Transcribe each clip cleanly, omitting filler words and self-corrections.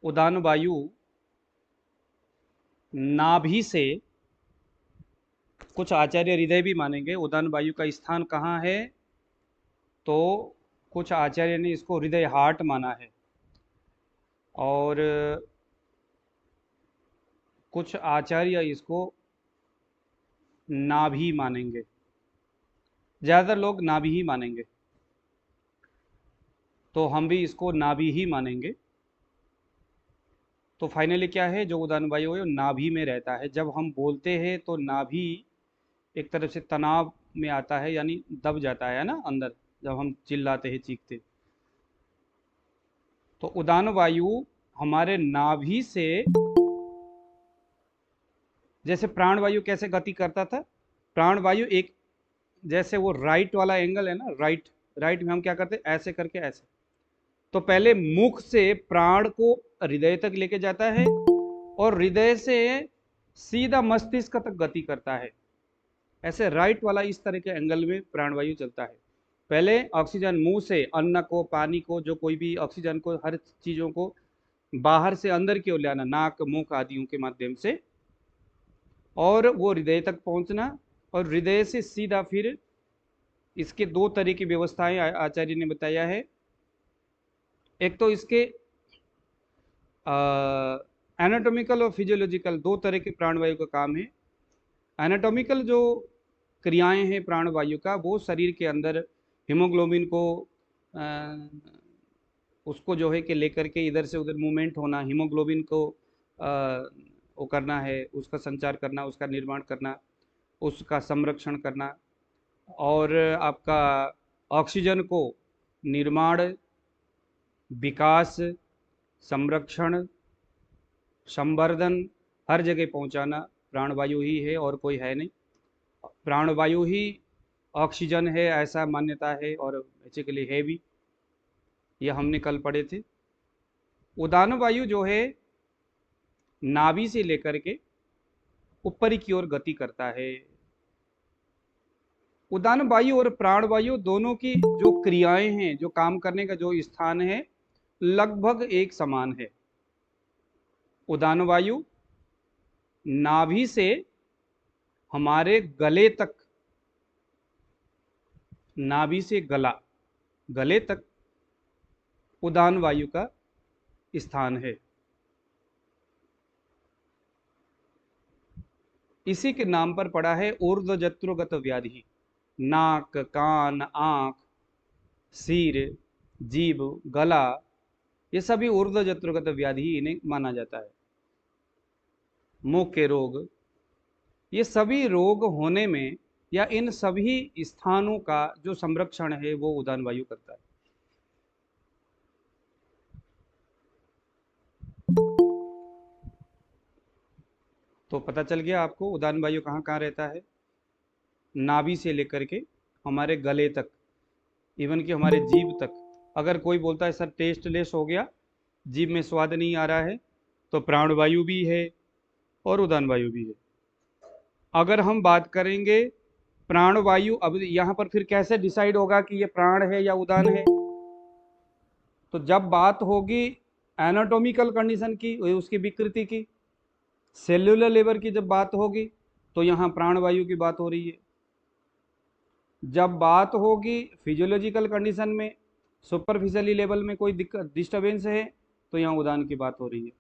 उदान वायु नाभि से, कुछ आचार्य हृदय भी मानेंगे, उदान वायु का स्थान कहाँ है, तो कुछ आचार्य ने इसको हृदय हार्ट माना है, और कुछ आचार्य इसको नाभि मानेंगे। ज़्यादातर लोग नाभि ही मानेंगे, तो हम भी इसको नाभि ही मानेंगे। तो फाइनली क्या है, जो उदान वायु है वो नाभि में रहता है। जब हम बोलते हैं तो नाभि एक तरफ से तनाव में आता है, यानी दब जाता है ना अंदर, जब हम चिल्लाते हैं, चीखते। तो उदान वायु हमारे नाभि से, जैसे प्राण वायु कैसे गति करता था, प्राण वायु एक, जैसे वो राइट वाला एंगल है ना, राइट, राइट में हम क्या करते हैं, ऐसे करके ऐसे। तो पहले मुख से प्राण को हृदय तक लेके जाता है, और हृदय से सीधा मस्तिष्क तक गति करता है। ऐसे राइट वाला इस तरह के एंगल में प्राणवायु चलता है। पहले ऑक्सीजन मुंह से अन्न को, पानी को, जो कोई भी ऑक्सीजन को, हर चीज़ों को बाहर से अंदर की ओर लाना, नाक मुख आदियों के माध्यम से, और वो हृदय तक पहुंचना, और हृदय से सीधा फिर इसके दो तरह की व्यवस्थाएं आचार्य ने बताया है। एक तो इसके एनाटॉमिकल और फिजियोलॉजिकल, दो तरह के प्राणवायु का काम है। एनाटॉमिकल जो क्रियाएं हैं प्राणवायु का, वो शरीर के अंदर हीमोग्लोबिन को अ, उसको जो है कि लेकर के इधर से उधर मूवमेंट होना, हीमोग्लोबिन को वो करना है, उसका संचार करना, उसका निर्माण करना, उसका संरक्षण करना, और आपका ऑक्सीजन को निर्माण, विकास, संरक्षण, संवर्धन, हर जगह पहुंचाना प्राणवायु ही है, और कोई है नहीं। प्राणवायु ही ऑक्सीजन है, ऐसा मान्यता है, और बेसिकली है भी, ये हमने कल पढ़े थे। उदान वायु जो है नाभि से लेकर के ऊपरी की ओर गति करता है। उदान वायु और प्राण वायु दोनों की जो क्रियाएं हैं, जो काम करने का जो स्थान है, लगभग एक समान है। उदान वायु नाभि से हमारे गले तक, नाभि से गला, गले तक उदान वायु का स्थान है। इसी के नाम पर पड़ा है ऊर्ध्वजत्रुगत व्याधि। नाक, कान, आंख, सिर, जीभ, गला, ये सभी ऊर्ध्वजत्रुगत व्याधि इन्हें माना जाता है। मुख के रोग, ये सभी रोग होने में या इन सभी स्थानों का जो संरक्षण है वो उदान वायु करता है। तो पता चल गया आपको उदान वायु कहाँ कहाँ रहता है। नाभि से लेकर के हमारे गले तक, इवन कि हमारे जीभ तक। अगर कोई बोलता है सर टेस्ट लेस हो गया, जीभ में स्वाद नहीं आ रहा है, तो प्राण वायु भी है और उदान वायु भी है। अगर हम बात करेंगे प्राण वायु, अब यहाँ पर फिर कैसे डिसाइड होगा कि ये प्राण है या उदान है, तो जब बात होगी एनाटॉमिकल कंडीशन की, उसकी विकृति की, सेल्यूलर लेवल की जब बात होगी, तो यहाँ प्राण वायु की बात हो रही है। जब बात होगी फिजियोलॉजिकल कंडीशन में, सुपरफिशियली लेवल में कोई दिक्कत डिस्टर्बेंस है, तो यहाँ उदान की बात हो रही है।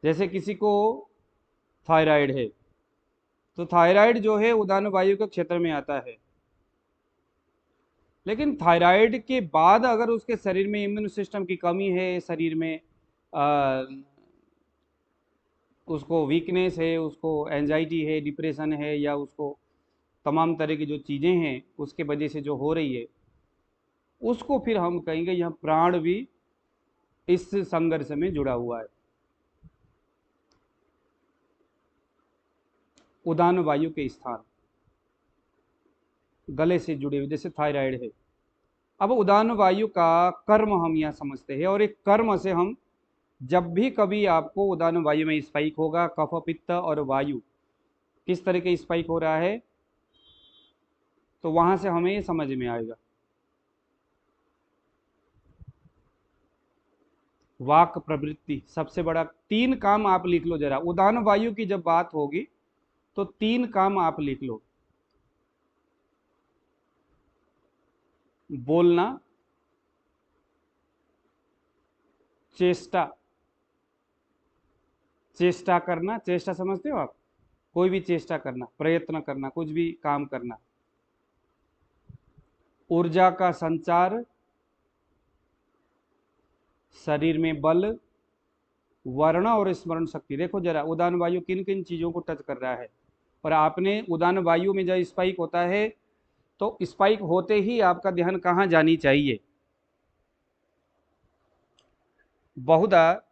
जैसे किसी को थायराइड है, तो थायराइड जो है उदान वायु के क्षेत्र में आता है। लेकिन थायराइड के बाद अगर उसके शरीर में इम्यून सिस्टम की कमी है, शरीर में उसको वीकनेस है, उसको एंजाइटी है, डिप्रेशन है, या उसको तमाम तरह की जो चीज़ें हैं उसके वजह से जो हो रही है, उसको फिर हम कहेंगे यह प्राण भी इस संघर्ष में जुड़ा हुआ है। उदान वायु के स्थान गले से जुड़े हुए, जैसे थायराइड है। अब उदान वायु का कर्म हम यहाँ समझते हैं, और एक कर्म से हम, जब भी कभी आपको उदान वायु में स्पाइक होगा, कफ पित्त और वायु किस तरह के स्पाइक हो रहा है, तो वहां से हमें ये समझ में आएगा। वाक प्रवृत्ति सबसे बड़ा। 3 काम आप लिख लो जरा, उदान वायु की जब बात होगी तो 3 काम आप लिख लो। बोलना, चेष्टा, चेष्टा करना, चेष्टा समझते हो आप, कोई भी चेष्टा करना, प्रयत्न करना, कुछ भी काम करना। ऊर्जा का संचार, शरीर में बल, वर्ण और स्मरण शक्ति। देखो जरा उदान वायु किन किन चीजों को टच कर रहा है। और आपने उदान वायु में जब स्पाइक होता है तो स्पाइक होते ही आपका ध्यान कहाँ जानी चाहिए। बहुधा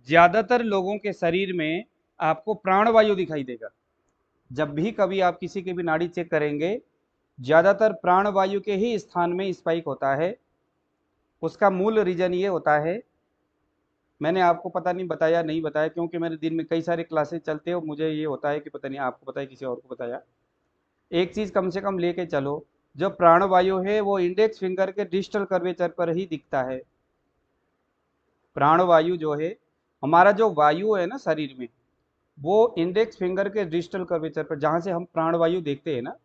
ज्यादातर लोगों के शरीर में आपको प्राणवायु दिखाई देगा। जब भी कभी आप किसी की भी नाड़ी चेक करेंगे, ज्यादातर प्राणवायु के ही स्थान में स्पाइक होता है। उसका मूल रीजन ये होता है, मैंने आपको पता नहीं बताया नहीं बताया, क्योंकि मेरे दिन में कई सारे क्लासेस चलते हो, मुझे ये होता है कि पता नहीं आपको पता है किसी और को बताया। एक चीज कम से कम लेके चलो, जो प्राणवायु है वो इंडेक्स फिंगर के डिस्टल कर्वेचर पर ही दिखता है। प्राणवायु जो है, हमारा जो वायु है ना शरीर में, वो इंडेक्स फिंगर के डिस्टल कर्वेचर पर, जहां से हम प्राणवायु देखते हैं ना,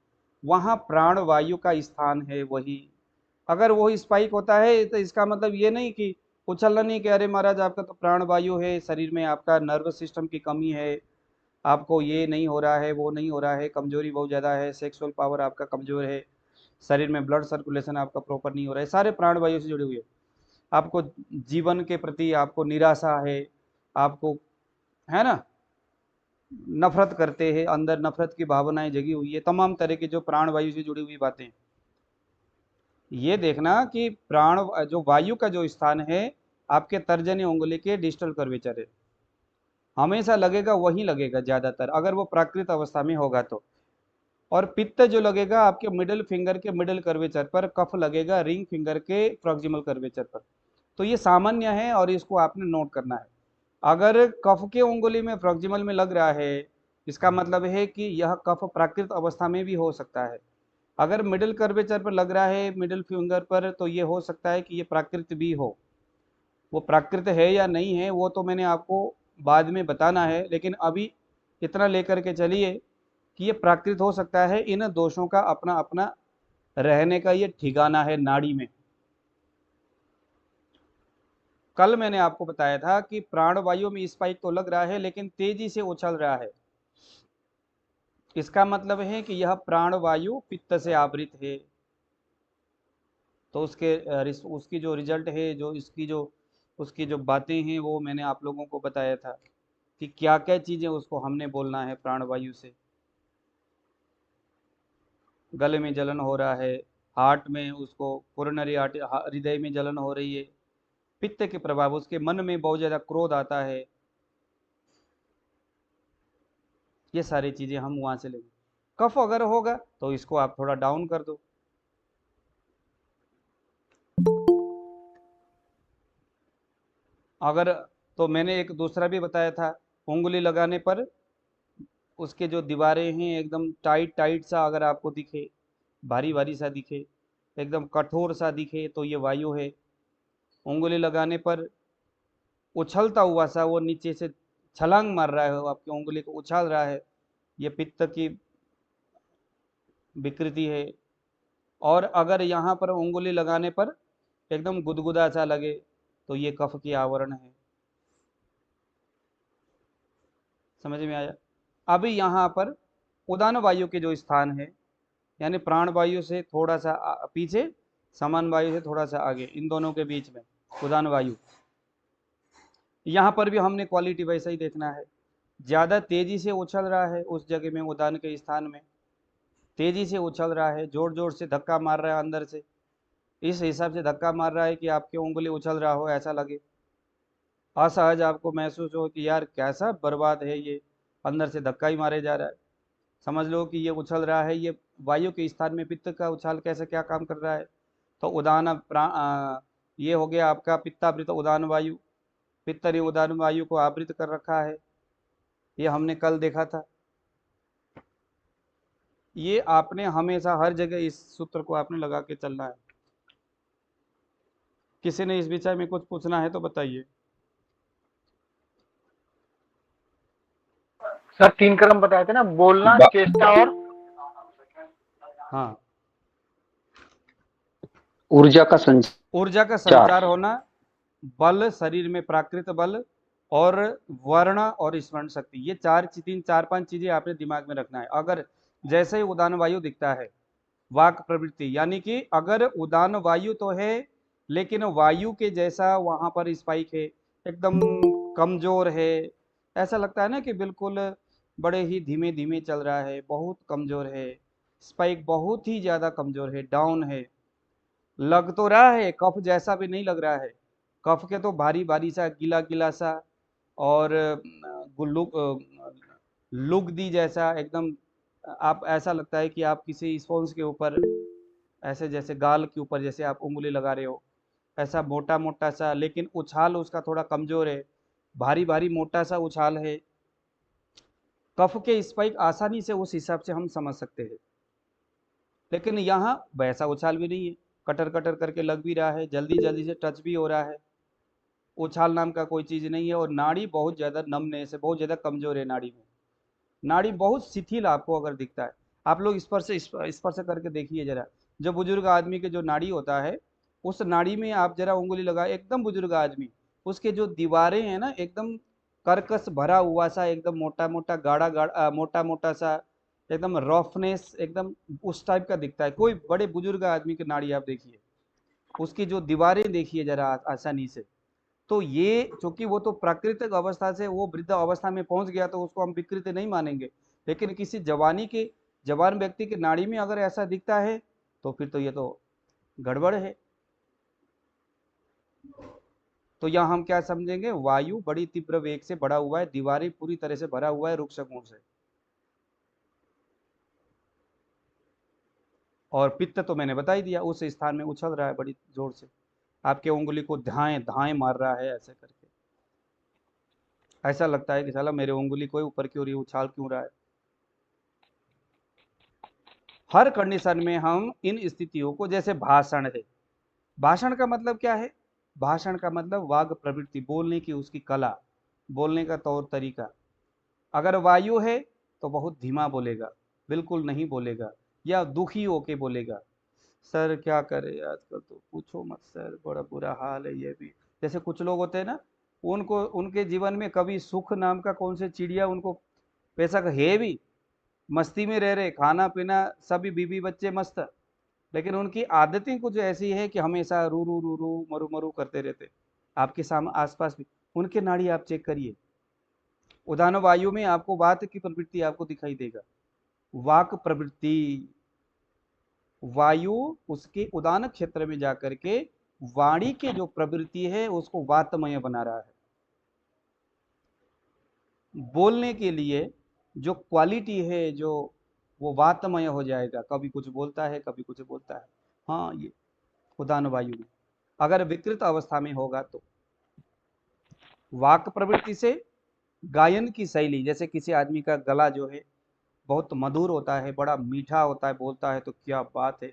वहां प्राणवायु का स्थान है वही। अगर वो स्पाइक होता है तो इसका मतलब ये नहीं कि उछलना नहीं कि अरे महाराज आपका तो प्राणवायु है, शरीर में आपका नर्वस सिस्टम की कमी है, आपको ये नहीं हो रहा है, वो नहीं हो रहा है, कमजोरी बहुत ज़्यादा है, सेक्सुअल पावर आपका कमजोर है, शरीर में ब्लड सर्कुलेशन आपका प्रॉपर नहीं हो रहा है, सारे प्राणवायु से जुड़े हुए। आपको जीवन के प्रति आपको निराशा है, आपको, है ना, नफरत करते हैं, अंदर नफरत की भावनाएं जगी हुई है, तमाम तरह की जो प्राणवायु से जुड़ी हुई बातें। ये देखना कि प्राण जो वायु का जो स्थान है आपके तर्जनी उंगली के डिस्टल कर्वेचर है, हमेशा लगेगा वही लगेगा ज्यादातर, अगर वो प्राकृत अवस्था में होगा तो। और पित्त जो लगेगा आपके मिडिल फिंगर के मिडिल कर्वेचर पर, कफ लगेगा रिंग फिंगर के प्रॉक्सिमल कर्वेचर पर। तो ये सामान्य है और इसको आपने नोट करना है। अगर कफ के उंगली में प्रॉक्सिमल में लग रहा है, इसका मतलब है कि यह कफ प्राकृत अवस्था में भी हो सकता है। अगर मिडिल कर्वेचर पर लग रहा है मिडिल फिंगर पर, तो ये हो सकता है कि ये प्राकृत भी हो। वो प्राकृत है या नहीं है वो तो मैंने आपको बाद में बताना है, लेकिन अभी इतना लेकर के चलिए कि ये प्राकृत हो सकता है। इन दोषों का अपना अपना रहने का ये ठिकाना है नाड़ी में। कल मैंने आपको बताया था कि प्राणवायु में स्पाइक तो लग रहा है लेकिन तेजी से उछल रहा है, इसका मतलब है कि यह प्राणवायु पित्त से आवृत है। तो उसकी जो रिजल्ट है, जो इसकी जो उसकी जो बातें हैं, वो मैंने आप लोगों को बताया था कि क्या क्या चीज़ें उसको हमने बोलना है प्राणवायु से। गले में जलन हो रहा है, हार्ट में उसको कोरोनरी हार्ट हृदय में जलन हो रही है, पित्त के प्रभाव, उसके मन में बहुत ज़्यादा क्रोध आता है, ये सारी चीज़ें हम वहाँ से लेंगे। कफ अगर होगा तो इसको आप थोड़ा डाउन कर दो। अगर, तो मैंने एक दूसरा भी बताया था, उंगली लगाने पर उसके जो दीवारें हैं एकदम टाइट टाइट सा अगर आपको दिखे, भारी भारी सा दिखे, एकदम कठोर सा दिखे, तो ये वायु है। उंगली लगाने पर उछलता हुआ सा वो नीचे से छलांग मार रहा है, आपकी उंगली को उछाल रहा है, ये पित्त की विकृति है। और अगर यहाँ पर उंगली लगाने पर एकदम गुदगुदा सा लगे तो ये कफ की आवरण है। समझ में आया। अभी यहाँ पर उदान वायु के जो स्थान है, यानी प्राण वायु से थोड़ा सा पीछे, समान वायु से थोड़ा सा आगे, इन दोनों के बीच में उदान वायु, यहाँ पर भी हमने क्वालिटी वैसा ही देखना है। ज़्यादा तेजी से उछल रहा है उस जगह में, उदान के स्थान में तेजी से उछल रहा है, जोर जोर से धक्का मार रहा है अंदर से, इस हिसाब से धक्का मार रहा है कि आपकी उंगली उछल रहा हो ऐसा लगे, असहज आपको महसूस हो कि यार कैसा बर्बाद है ये, अंदर से धक्का ही मारे जा रहा है, समझ लो कि ये उछल रहा है। ये वायु के स्थान में पित्त का उछाल कैसे क्या काम कर रहा है। तो ये हो गया आपका पित्तावृत उदान वायु, पित्त ने उदान वायु को आवृत कर रखा है, ये हमने कल देखा था। ये आपने हमेशा हर जगह इस सूत्र को आपने लगा के चलना है। किसी ने इस विषय में कुछ पूछना है तो बताइए। सर 3 क्रम बताए थे ना, बोलना, बा- चेष्टा और हाँ, ऊर्जा का संचार। ऊर्जा का संचार होना, बल, शरीर में प्राकृत बल, और वर्ण और स्मरण शक्ति, ये तीन चार पांच चीजें आपने दिमाग में रखना है। अगर जैसे ही उदान वायु दिखता है, वाक प्रवृत्ति, यानी कि अगर उदान वायु तो है लेकिन वायु के जैसा वहां पर स्पाइक है, एकदम कमजोर है, ऐसा लगता है ना कि बिल्कुल बड़े ही धीमे धीमे चल रहा है, बहुत कमजोर है, स्पाइक बहुत ही ज्यादा कमजोर है, डाउन है, लग तो रहा है कफ जैसा भी नहीं लग रहा है, कफ के तो भारी भारी सा, गीला गीला सा, और लुगदी जैसा एकदम, आप ऐसा लगता है कि आप किसी स्पॉन्ज के ऊपर, ऐसे जैसे गाल के ऊपर जैसे आप उंगली लगा रहे हो, ऐसा मोटा मोटा सा, लेकिन उछाल उसका थोड़ा कमजोर है, भारी भारी मोटा सा उछाल है। कफ के स्पाइक आसानी से उस हिसाब से हम समझ सकते हैं, लेकिन यहाँ वैसा उछाल भी नहीं है, कटर कटर करके लग भी रहा है, जल्दी जल्दी से टच भी हो रहा है, उछाल नाम का कोई चीज नहीं है। और नाड़ी बहुत ज्यादा नमनेस है, बहुत ज्यादा कमजोर है नाड़ी में, नाड़ी बहुत शिथिल आपको अगर दिखता है, आप लोग स्पर्श करके देखिए जरा, जो बुजुर्ग आदमी के जो नाड़ी होता है, उस नाड़ी में आप जरा उंगली लगाए, एकदम बुजुर्ग आदमी, उसके जो दीवारें हैं ना, एकदम कर्कश भरा हुआ सा, एकदम मोटा मोटा गाढ़ा गाढ़ा, मोटा मोटा सा, एकदम रफनेस, एकदम उस टाइप का दिखता है। कोई बड़े बुजुर्ग आदमी की नाड़ी आप देखिए, उसकी जो दीवारें देखिए जरा आसानी से, तो ये चूंकि वो तो प्राकृतिक अवस्था से वो वृद्ध अवस्था में पहुंच गया, तो उसको हम विकृत नहीं मानेंगे, लेकिन किसी जवान व्यक्ति की नाड़ी में अगर ऐसा दिखता है, तो फिर तो ये तो गड़बड़ है। तो यहाँ हम क्या समझेंगे, वायु बड़ी तीव्र वेग से बढ़ा हुआ है, दीवारें पूरी तरह से भरा हुआ है रुक्ष गुण से, और पित्त तो मैंने बता ही दिया, उस स्थान में उछल रहा है बड़ी जोर से, आपके उंगली को धाएं धाएं मार रहा है ऐसे करके, ऐसा लगता है कि साला मेरे उंगली कोई ऊपर क्यों रही, उछाल क्यों रहा है। हर कंडीशन में हम इन स्थितियों को, जैसे भाषण है, भाषण का मतलब क्या है, भाषण का मतलब वाग प्रवृत्ति, बोलने की उसकी कला, बोलने का तौर तरीका। अगर वायु है तो बहुत धीमा बोलेगा, बिल्कुल नहीं बोलेगा, या दुखी होके बोलेगा, सर क्या करे आजकल तो पूछो मत सर, बड़ा बुरा हाल है ये भी। जैसे कुछ लोग होते हैं ना, उनको उनके जीवन में कभी सुख नाम का कौन से चिड़िया उनको, पैसा का है भी, मस्ती में रह रहे, खाना पीना सभी, बीवी बच्चे मस्त, लेकिन उनकी आदतें कुछ ऐसी है कि हमेशा रू रू रू रू मरु मरु करते रहते, आपके सामने आसपास भी, उनके नाड़ी आप चेक करिए, उदाहरण वायु में आपको वात की प्रवृत्ति आपको दिखाई देगा, वाक प्रवृत्ति, वायु उसके उदान क्षेत्र में जाकर के वाणी के जो प्रवृत्ति है उसको वातमय बना रहा है। बोलने के लिए जो क्वालिटी है, जो वो वातमय हो जाएगा, कभी कुछ बोलता है कभी कुछ बोलता है। हाँ, ये उदान वायु में अगर विकृत अवस्था में होगा तो वाक प्रवृत्ति से गायन की शैली, जैसे किसी आदमी का गला जो है बहुत मधुर होता है, बड़ा मीठा होता है, बोलता है तो क्या बात है,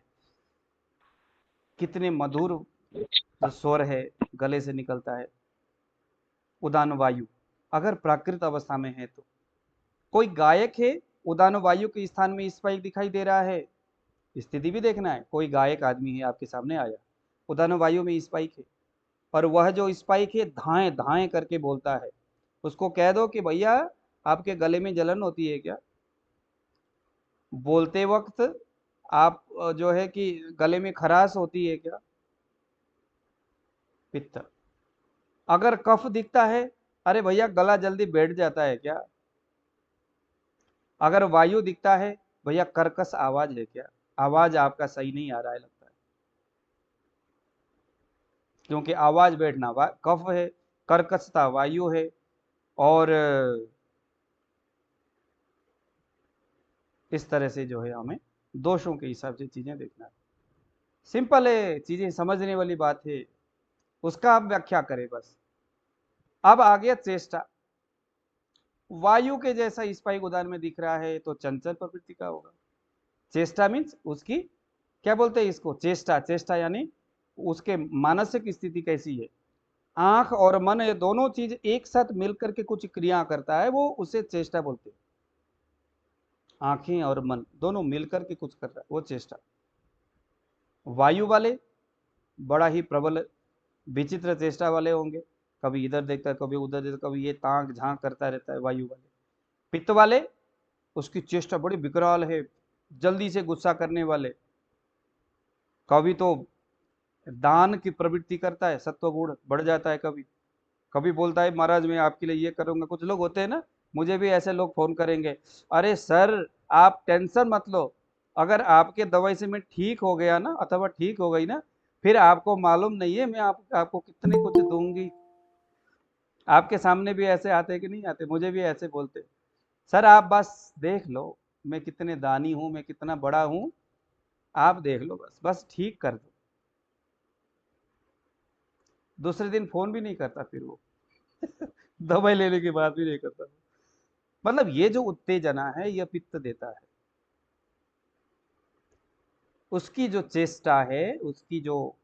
कितने मधुर जो स्वर है गले से निकलता है, उदान वायु अगर प्राकृत अवस्था में है तो। कोई गायक है, उदान वायु के स्थान में स्पाइक दिखाई दे रहा है, स्थिति भी देखना है, कोई गायक आदमी है आपके सामने आया, उदान वायु में स्पाइक है, और वह जो स्पाइक है धाएं धाएं करके बोलता है, उसको कह दो कि भैया आपके गले में जलन होती है क्या, बोलते वक्त आप जो है कि गले में खराश होती है क्या, पित्त। अगर कफ दिखता है, अरे भैया गला जल्दी बैठ जाता है क्या, अगर वायु दिखता है, भैया कर्कश आवाज है क्या, आवाज आपका सही नहीं आ रहा है लगता है, क्योंकि आवाज बैठना कफ है, कर्कशता वायु है, और इस तरह से जो है हमें दोषों के हिसाब से चीजें देखना है। सिंपल है, चीजें समझने वाली बात है, उसका आप व्याख्या करें बस। अब आ गया चेष्टा, वायु के जैसा स्पाइक उदाहरण में दिख रहा है तो चंचल प्रवृत्ति का होगा। चेष्टा मीन्स उसकी, क्या बोलते हैं इसको, चेष्टा, चेष्टा यानी उसके मानसिक स्थिति कैसी है, आंख और मन ये दोनों चीज एक साथ मिलकर के कुछ क्रिया करता है, वो उसे चेष्टा बोलते हैं। आंखें और मन दोनों मिलकर के कुछ कर रहा है, वो चेष्टा। वायु वाले बड़ा ही प्रबल विचित्र चेष्टा वाले होंगे, कभी इधर देखता है, कभी उधर देखता है, कभी ये ताक झांक करता रहता है वायु वाले। पित्त वाले, उसकी चेष्टा बड़ी विकराल है, जल्दी से गुस्सा करने वाले। कभी तो दान की प्रवृत्ति करता है, सत्व गुण बढ़ जाता है। कभी कभी बोलता है महाराज मैं आपके लिए ये करूंगा। कुछ लोग होते हैं ना, मुझे भी ऐसे लोग फोन करेंगे, अरे सर आप टेंशन मत लो, अगर आपके दवाई से मैं ठीक हो गया ना, अथवा ठीक हो गई ना, फिर आपको मालूम नहीं है मैं आपको कितने कुछ दूंगी। आपके सामने भी ऐसे आते कि नहीं आते? मुझे भी ऐसे बोलते, सर आप बस देख लो मैं कितने दानी हूं, मैं कितना बड़ा हूं, आप देख लो, बस बस ठीक कर दो। दूसरे दिन फोन भी नहीं करता फिर वो दवाई लेने के बाद भी नहीं करता। मतलब ये जो उत्तेजना है यह पित्त देता है। उसकी जो चेष्टा है, उसकी जो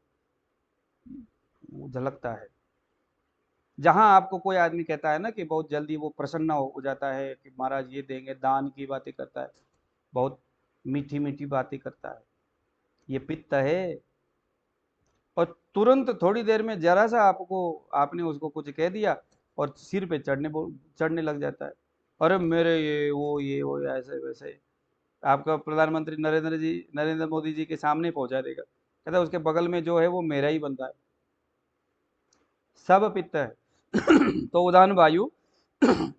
झलकता है। जहां आपको कोई आदमी कहता है ना कि बहुत जल्दी वो प्रसन्न हो जाता है कि महाराज ये देंगे, दान की बातें करता है, बहुत मीठी मीठी बातें करता है, ये पित्त है। और तुरंत थोड़ी देर में जरा सा आपने उसको कुछ कह दिया और सिर पे चढ़ने लग जाता है। अरे मेरे ये वो ऐसे वैसे। आपका प्रधानमंत्री नरेंद्र मोदी जी के सामने पहुंचा देगा, कहता है उसके बगल में जो है वो मेरा ही बंदा है। सब पित्त है तो उदान वायु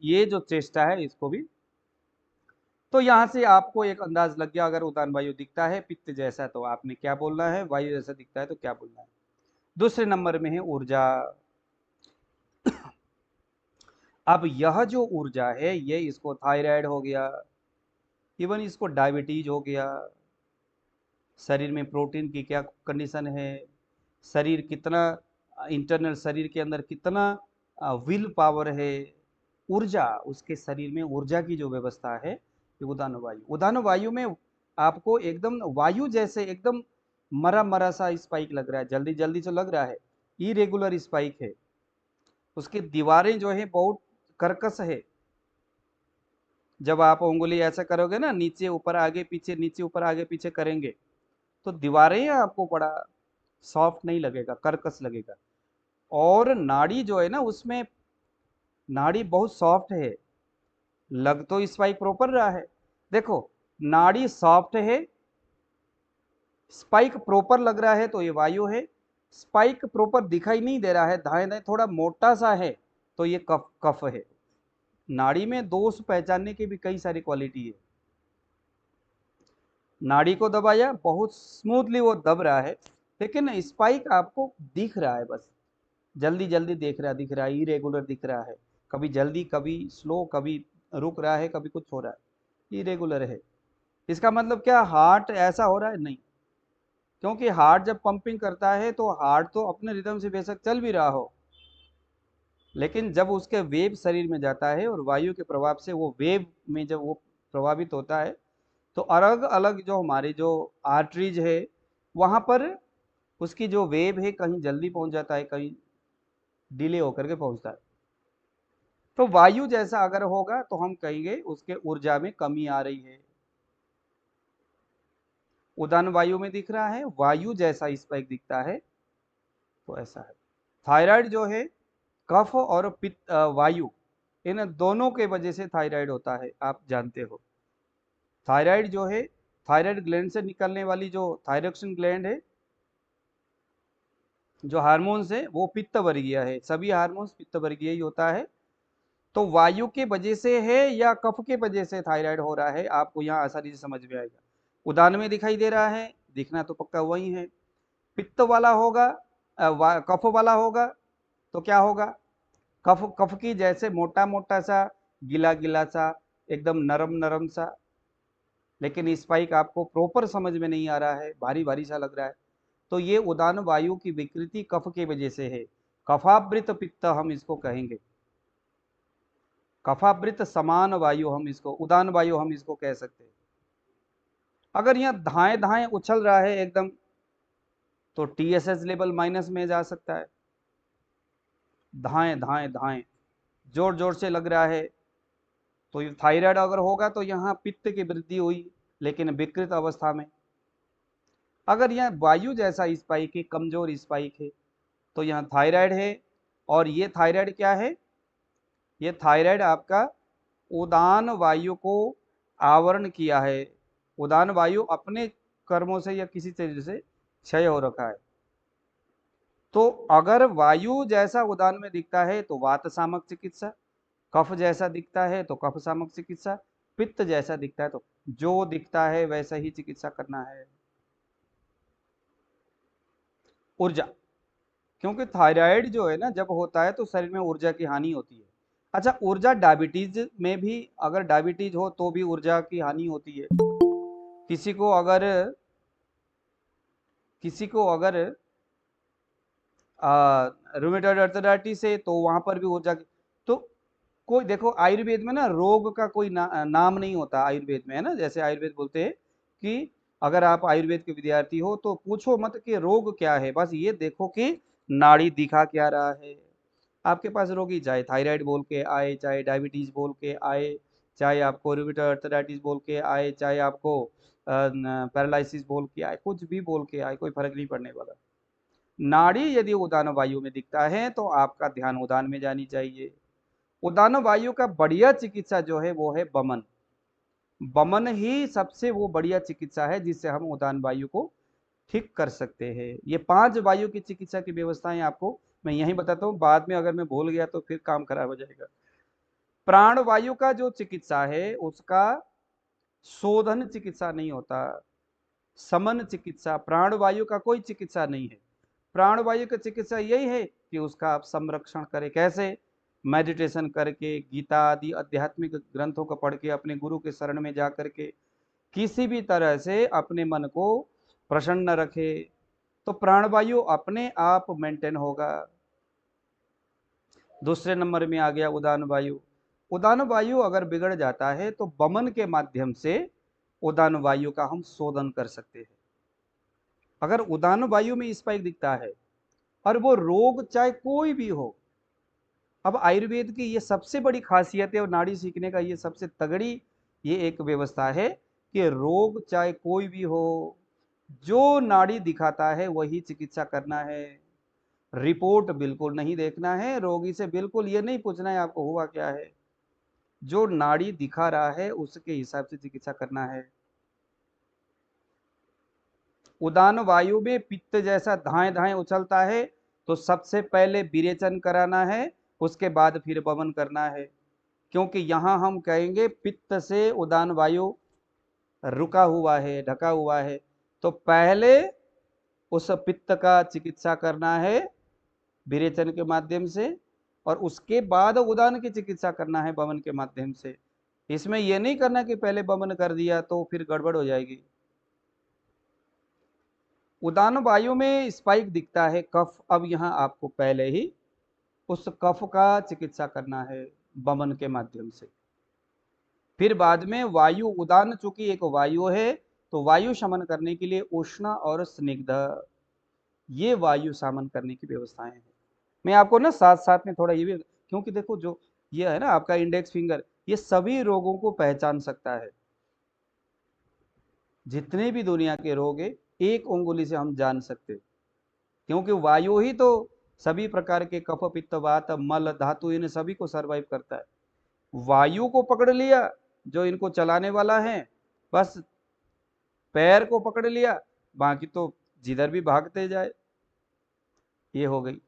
ये जो चेष्टा है इसको भी। तो यहां से आपको एक अंदाज लग गया, अगर उदान वायु दिखता है पित्त जैसा तो आपने क्या बोलना है, वायु जैसा दिखता है तो क्या बोलना है। दूसरे नंबर में है ऊर्जा। अब यह जो ऊर्जा है ये इसको थायराइड हो गया, इवन इसको डायबिटीज हो गया, शरीर में प्रोटीन की क्या कंडीशन है, शरीर कितना इंटरनल, शरीर के अंदर कितना विल पावर है, ऊर्जा, उसके शरीर में ऊर्जा की जो व्यवस्था है, ये उदान वायु। उदान वायु में आपको एकदम वायु जैसे एकदम मरा मरा सा स्पाइक लग रहा है, जल्दी जल्दी से लग रहा है, इरेगुलर स्पाइक है। उसकी दीवारें जो है बहुत कर्कश है। जब आप उंगली ऐसा करोगे ना, नीचे ऊपर आगे पीछे, नीचे ऊपर आगे पीछे करेंगे, तो दीवारें आपको बड़ा सॉफ्ट नहीं लगेगा, कर्कश लगेगा। और नाड़ी जो है ना उसमें, नाड़ी बहुत सॉफ्ट है। लग तो स्पाइक प्रॉपर रहा है, देखो नाड़ी सॉफ्ट है, स्पाइक प्रॉपर लग रहा है तो ये वायु है। स्पाइक प्रॉपर दिखाई नहीं दे रहा है, दाएं दाएं थोड़ा मोटा सा है, तो ये कफ कफ है। नाड़ी में दोष पहचानने की भी कई सारी क्वालिटी है। नाड़ी को दबाया, बहुत स्मूथली वो दब रहा है, लेकिन स्पाइक आपको दिख रहा है, बस जल्दी जल्दी दिख रहा है, इरेगुलर दिख रहा है, कभी जल्दी कभी स्लो, कभी रुक रहा है, कभी कुछ हो रहा है, इरेगुलर है। इसका मतलब क्या हार्ट ऐसा हो रहा है? नहीं, क्योंकि हार्ट जब पंपिंग करता है तो हार्ट तो अपने रिदम से बेशक चल भी रहा हो, लेकिन जब उसके वेव शरीर में जाता है और वायु के प्रभाव से वो वेव में जब वो प्रभावित होता है, तो अलग अलग जो हमारी जो आर्टरीज है वहां पर उसकी जो वेव है, कहीं जल्दी पहुंच जाता है, कहीं डिले होकर के पहुंचता है। तो वायु जैसा अगर होगा तो हम कहेंगे उसके ऊर्जा में कमी आ रही है। उदान वायु में दिख रहा है, वायु जैसा स्पाइक दिखता है, तो ऐसा है। थायराइड जो है, कफ और पित्त, वायु, इन दोनों के वजह से थायराइड होता है, आप जानते हो। थायराइड जो है, थायराइड ग्लैंड से निकलने वाली जो थायरोक्सिन ग्लैंड है, जो हार्मोन्स है, वो पित्त वर्गीय है, सभी हार्मोन्स पित्त वर्गीय ही होता है। तो वायु के वजह से है या कफ के वजह से थायराइड हो रहा है, आपको यहाँ आसानी से समझ में आएगा। उदान में दिखाई दे रहा है, दिखना तो पक्का वही है। पित्त वाला होगा, कफ वाला होगा, तो क्या होगा? कफ कफ की जैसे मोटा मोटा सा, गिला गिला सा, एकदम नरम नरम सा, लेकिन स्पाइक आपको प्रॉपर समझ में नहीं आ रहा है, भारी भारी सा लग रहा है, तो ये उदान वायु की विकृति कफ के वजह से है। कफावृत पित्त हम इसको कहेंगे, कफावृत समान वायु हम इसको, उदान वायु हम इसको कह सकते हैं। अगर यहाँ धाए धाए उछल रहा है एकदम, तो टीएसएच लेवल माइनस में जा सकता है। धाए धाए धाए जोर जोर से लग रहा है, तो ये थायराइड अगर होगा तो यहाँ पित्त की वृद्धि हुई, लेकिन विकृत अवस्था में। अगर यहाँ वायु जैसा स्पाइक है, कमजोर स्पाइक है, तो यहाँ थायराइड है। और ये थायराइड क्या है? ये थायराइड आपका उदान वायु को आवरण किया है। उदान वायु अपने कर्मों से या किसी चीज से क्षय हो रखा है। तो अगर वायु जैसा उदान में दिखता है तो वात शामक चिकित्सा, कफ जैसा दिखता है तो कफ शामक चिकित्सा, पित्त जैसा दिखता है तो जो दिखता है वैसा ही चिकित्सा करना है। ऊर्जा, क्योंकि थायराइड जो है ना, जब होता है तो शरीर में ऊर्जा की हानि होती है। अच्छा, ऊर्जा डायबिटीज में भी, अगर डायबिटीज हो तो भी ऊर्जा की हानि होती है। किसी को अगर किसी को अगर रूमेटॉइड अर्थराइटिस है तो वहां पर भी ऊर्जा की, तो कोई देखो आयुर्वेद में ना रोग का कोई नाम नहीं होता आयुर्वेद में, है ना। जैसे आयुर्वेद बोलते हैं कि अगर आप आयुर्वेद के विद्यार्थी हो तो पूछो मत कि रोग क्या है, बस ये देखो कि नाड़ी दिखा क्या रहा है। आपके पास रोगी चाहे थायराइड बोल के आए, चाहे डायबिटीज बोल के आए, चाहे आपको रूमेटॉइड अर्थराइटिस बोल के आए, चाहे आपको पैरालिसिस बोल के आए, कुछ भी बोल के आए, कोई फर्क नहीं पड़ने वाला। नाड़ी यदि उदान वायु में दिखता है तो आपका ध्यान उदान में जानी चाहिए। उदान वायु का बढ़िया चिकित्सा जो है वो है बमन। बमन ही सबसे वो बढ़िया चिकित्सा है जिससे हम उदान वायु को ठीक कर सकते हैं। ये 5 वायु की चिकित्सा की व्यवस्थाएं आपको मैं यही बताता हूँ, बाद में अगर मैं भूल गया तो फिर काम खराब हो जाएगा। प्राण वायु का जो चिकित्सा है उसका शोधन चिकित्सा नहीं होता, समन चिकित्सा। प्राण वायु का कोई चिकित्सा नहीं है। प्राण वायु का चिकित्सा यही है कि उसका आप संरक्षण करें। कैसे? मेडिटेशन करके, गीता आदि आध्यात्मिक ग्रंथों को पढ़ के, अपने गुरु के शरण में जा करके किसी भी तरह से अपने मन को प्रसन्न रखे, तो प्राणवायु अपने आप मेंटेन होगा। दूसरे नंबर में आ गया उदान वायु। उदान वायु अगर बिगड़ जाता है तो बमन के माध्यम से उदान वायु का हम शोधन कर सकते हैं। अगर उदान वायु में स्पाइक दिखता है और वो रोग चाहे कोई भी हो, अब आयुर्वेद की ये सबसे बड़ी खासियत है और नाड़ी सीखने का ये सबसे तगड़ी ये एक व्यवस्था है कि रोग चाहे कोई भी हो, जो नाड़ी दिखाता है वही चिकित्सा करना है। रिपोर्ट बिल्कुल नहीं देखना है, रोगी से बिल्कुल ये नहीं पूछना है आपको हुआ क्या है। जो नाड़ी दिखा रहा है उसके हिसाब से चिकित्सा करना है। उदान वायु में पित्त जैसा धाएं धाएं उछलता है तो सबसे पहले विरेचन कराना है, उसके बाद फिर वमन करना है। क्योंकि यहां हम कहेंगे पित्त से उदान वायु रुका हुआ है, ढका हुआ है, तो पहले उस पित्त का चिकित्सा करना है विरेचन के माध्यम से, और उसके बाद उदान की चिकित्सा करना है वमन के माध्यम से। इसमें यह नहीं करना कि पहले वमन कर दिया तो फिर गड़बड़ हो जाएगी। उदान वायु में स्पाइक दिखता है कफ, अब यहाँ आपको पहले ही उस कफ का चिकित्सा करना है वमन के माध्यम से। फिर बाद में वायु उदान, चूंकि एक वायु है तो वायु शमन करने के लिए उष्ण और स्निग्ध, ये वायु शमन करने की व्यवस्थाएं हैं। मैं आपको ना साथ साथ में थोड़ा ये भी, क्योंकि देखो जो ये है ना आपका इंडेक्स फिंगर, ये सभी रोगों को पहचान सकता है। जितने भी दुनिया के रोग है एक उंगली से हम जान सकते, क्योंकि वायु ही तो सभी प्रकार के कफ पित्त वात मल धातु इन सभी को सरवाइव करता है। वायु को पकड़ लिया जो इनको चलाने वाला है, बस पैर को पकड़ लिया, बाकी तो जिधर भी भागते जाए। ये हो गई।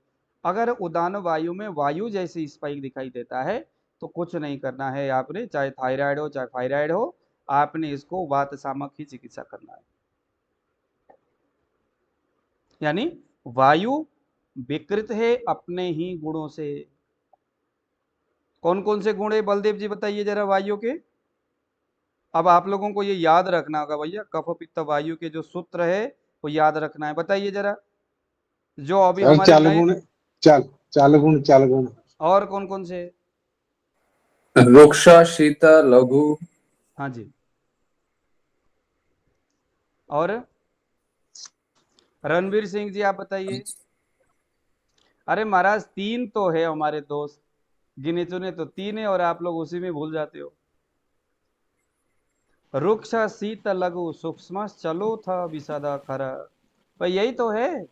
अगर उदान वायु में वायु जैसे स्पाइक दिखाई देता है तो कुछ नहीं करना है आपने, चाहे थायराइड हो चाहे थायराइड हो, आपने इसको वात शामक ही चिकित्सा करना है। यानी वायु विकृत है अपने ही गुणों से। कौन कौन से गुण है बलदेव जी बताइए जरा वायु के। अब आप लोगों को ये याद रखना होगा भैया, कफ पित्त वायु के जो सूत्र है वो याद रखना है। बताइए जरा, जो अभी सर हमारे चाल नए। गुण, चाल गुण। और कौन कौन से? रुक्ष शीत लघु। हाँ जी। और रणवीर सिंह जी आप बताइए। अरे महाराज 3 तो है हमारे दोस्त, गिने चुने तो 3 है और आप लोग उसी में भूल जाते हो। रुक्ष शीत लघु सूक्ष्म चलो था विसदा खरा। भाई यही तो है,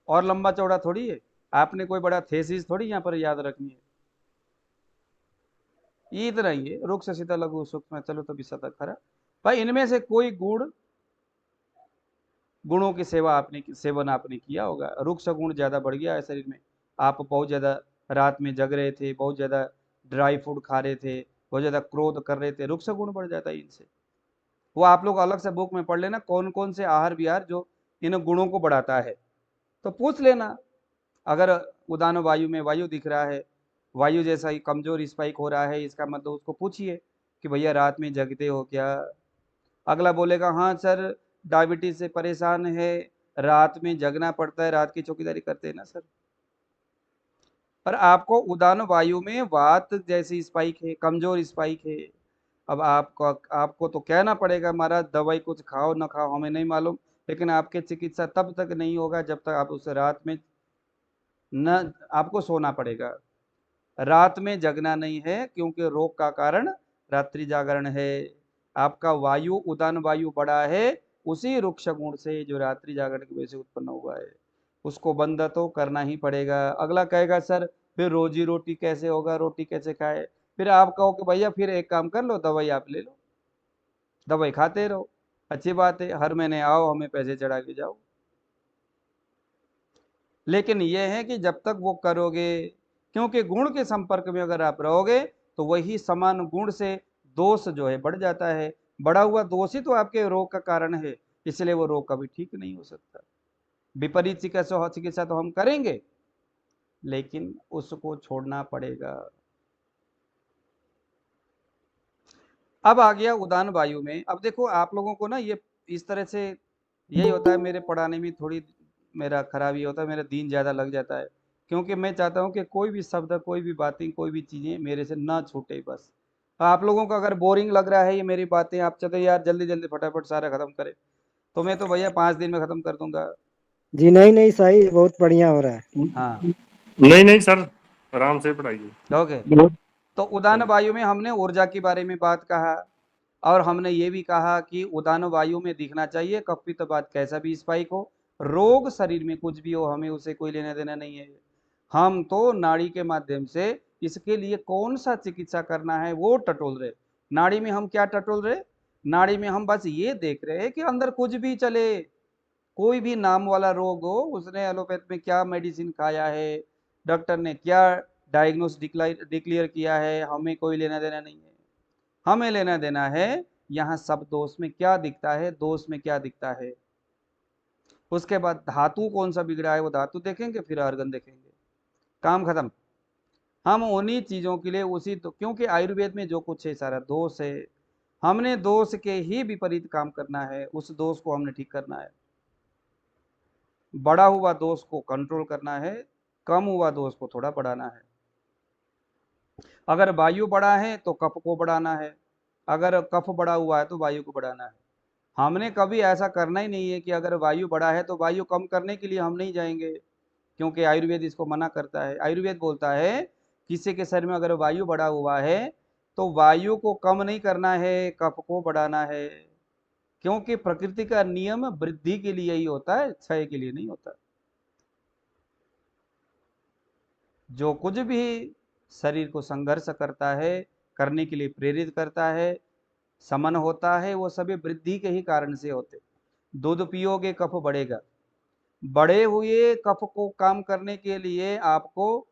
और लंबा चौड़ा थोड़ी है। आपने कोई बड़ा थेसिस थोड़ी यहाँ पर याद रखनी है, ये इतना ही है, रुक्ष शीत लघु सूक्ष्म चलो था विसदा खरा। भाई इनमें से कोई गुणों की सेवन आपने किया होगा। रुक्ष गुण ज्यादा बढ़ गया है शरीर में, आप बहुत ज्यादा रात में जग रहे थे, बहुत ज्यादा ड्राई फूड खा रहे थे, बहुत ज्यादा क्रोध कर रहे थे, रुक्ष गुण बढ़ जाता है इनसे। वो आप लोग अलग से बुक में पढ़ लेना कौन कौन से आहार विहार जो इन गुणों को बढ़ाता है, तो पूछ लेना। अगर उदान वायु में वायु दिख रहा है, वायु जैसा ही कमजोर स्पाइक हो रहा है, इसका मतलब उसको पूछिए कि भैया रात में जगते हो क्या। अगला बोलेगा हाँ सर डायबिटीज से परेशान है, रात में जगना पड़ता है, रात की चौकीदारी करते हैं ना सर। पर आपको उदान वायु में वात जैसी स्पाइक है, कमजोर स्पाइक है। अब आपको तो कहना पड़ेगा महाराज दवाई कुछ खाओ ना खाओ हमें नहीं मालूम, लेकिन आपके चिकित्सा तब तक नहीं होगा जब तक आप उस रात में न, आपको सोना पड़ेगा। रात में जगना नहीं है, क्योंकि रोग का कारण रात्रि जागरण है। आपका वायु उदान वायु बड़ा है उसी रुक्ष गुण से जो रात्रि जागरण की वजह से उत्पन्न हुआ है, उसको बंद तो करना ही पड़ेगा। अगला कहेगा सर फिर रोजी रोटी कैसे होगा, रोटी कैसे खाए। फिर आप कहो कि भैया फिर एक काम कर लो, दवाई आप ले लो, दवाई खाते रहो, अच्छी बात है, हर महीने आओ हमें पैसे चढ़ा के जाओ। लेकिन यह है कि जब तक वो करोगे, क्योंकि गुण के संपर्क में अगर आप रहोगे तो वही समान गुण से दोष जो है बढ़ जाता है। बढ़ा हुआ दोष ही तो आपके रोग का कारण है, इसलिए वो रोग कभी ठीक नहीं हो सकता। विपरीत चिकित्सा तो हम करेंगे, लेकिन उसको छोड़ना पड़ेगा। अब आ गया उदान वायु में। अब देखो आप लोगों को ना ये इस तरह से यही होता है, मेरे पढ़ाने में थोड़ी मेरा खराबी होता है, मेरा दिन ज़्यादा लग जाता है, क्योंकि मैं चाहता हूँ कि कोई भी शब्द कोई भी बातें कोई भी चीज़ें मेरे से ना छूटे। बस आप लोगों को अगर बोरिंग लग रहा है ये मेरी बातें, आप चाहते यार जल्दी जल्दी फटाफट सारा खत्म करें, तो मैं तो भैया 5 दिन में खत्म कर दूंगा। जी नहीं नहीं सही, बहुत बढ़िया हो रहा है। हाँ नहीं नहीं सर, आराम से पढ़ाइए। ओके। तो उदान वायु में हमने ऊर्जा के बारे में बात कहा, और हमने ये भी कहा कि उदान वायु में दिखना चाहिए कपित बात कैसा भी स्पाइक हो, रोग शरीर में कुछ भी हो हमें उसे कोई लेना देना नहीं है। हम तो नाड़ी के माध्यम से इसके लिए कौन सा चिकित्सा करना है वो टटोल रहे। नाड़ी में हम क्या टटोल रहे, नाड़ी में हम बस ये देख रहे हैं कि अंदर कुछ भी चले, कोई भी नाम वाला रोग हो, उसने एलोपैथ में क्या मेडिसिन खाया है, डॉक्टर ने क्या डायग्नोस डिक्लेयर किया है, हमें कोई लेना देना नहीं है। हमें लेना देना है यहाँ सब दोष में क्या दिखता है, दोष में क्या दिखता है। उसके बाद धातु कौन सा बिगड़ा है वो धातु देखेंगे, फिर अर्गन देखेंगे, काम खत्म। हम उन्हीं चीजों के लिए उसी तो, क्योंकि आयुर्वेद में जो कुछ है सारा दोष है, हमने दोष के ही विपरीत काम करना है, उस दोष को हमने ठीक करना है। बढ़ा हुआ दोष को कंट्रोल करना है, कम हुआ दोष को थोड़ा बढ़ाना है। अगर वायु बढ़ा है तो कफ को बढ़ाना है, अगर कफ बढ़ा हुआ है तो वायु को बढ़ाना है। हमने कभी ऐसा करना ही नहीं है कि अगर वायु बढ़ा है तो वायु कम करने के लिए हम नहीं जाएंगे, क्योंकि आयुर्वेद इसको मना करता है। आयुर्वेद बोलता है किसी के शरीर में अगर वायु बढ़ा हुआ है तो वायु को कम नहीं करना है, कफ को बढ़ाना है, क्योंकि प्रकृति का नियम वृद्धि के लिए ही होता है, क्षय के लिए नहीं होता। जो कुछ भी शरीर को संघर्ष करता है, करने के लिए प्रेरित करता है, समन होता है, वो सभी वृद्धि के ही कारण से होते। दूध पियोगे कफ बढ़ेगा, बढ़े हुए कफ को काम करने के लिए आपको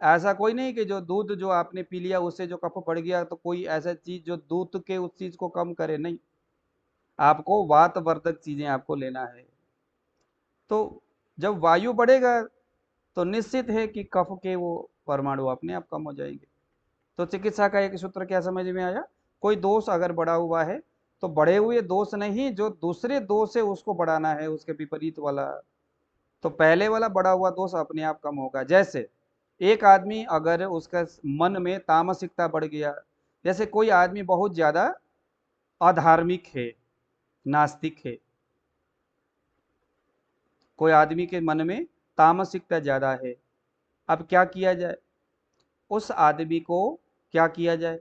ऐसा कोई नहीं कि जो दूध जो आपने पी लिया उससे जो कफ बढ़ गया तो कोई ऐसा चीज जो दूध के उस चीज को कम करे, नहीं, आपको वातवर्धक चीजें आपको लेना है। तो जब वायु बढ़ेगा तो निश्चित है कि कफ के वो परमाणु अपने आप कम हो जाएंगे। तो चिकित्सा का एक सूत्र क्या समझ में आया, कोई दोष अगर बढ़ा हुआ है तो बढ़े हुए दोष नहीं, जो दूसरे दोष है उसको बढ़ाना है, उसके विपरीत वाला। तो पहले वाला बढ़ा हुआ दोष अपने आप कम होगा। जैसे एक आदमी अगर उसका मन में तामसिकता बढ़ गया, जैसे कोई आदमी बहुत ज्यादा अधार्मिक है, नास्तिक है, कोई आदमी के मन में तामसिकता ज्यादा है, अब क्या किया जाए, उस आदमी को क्या किया जाए,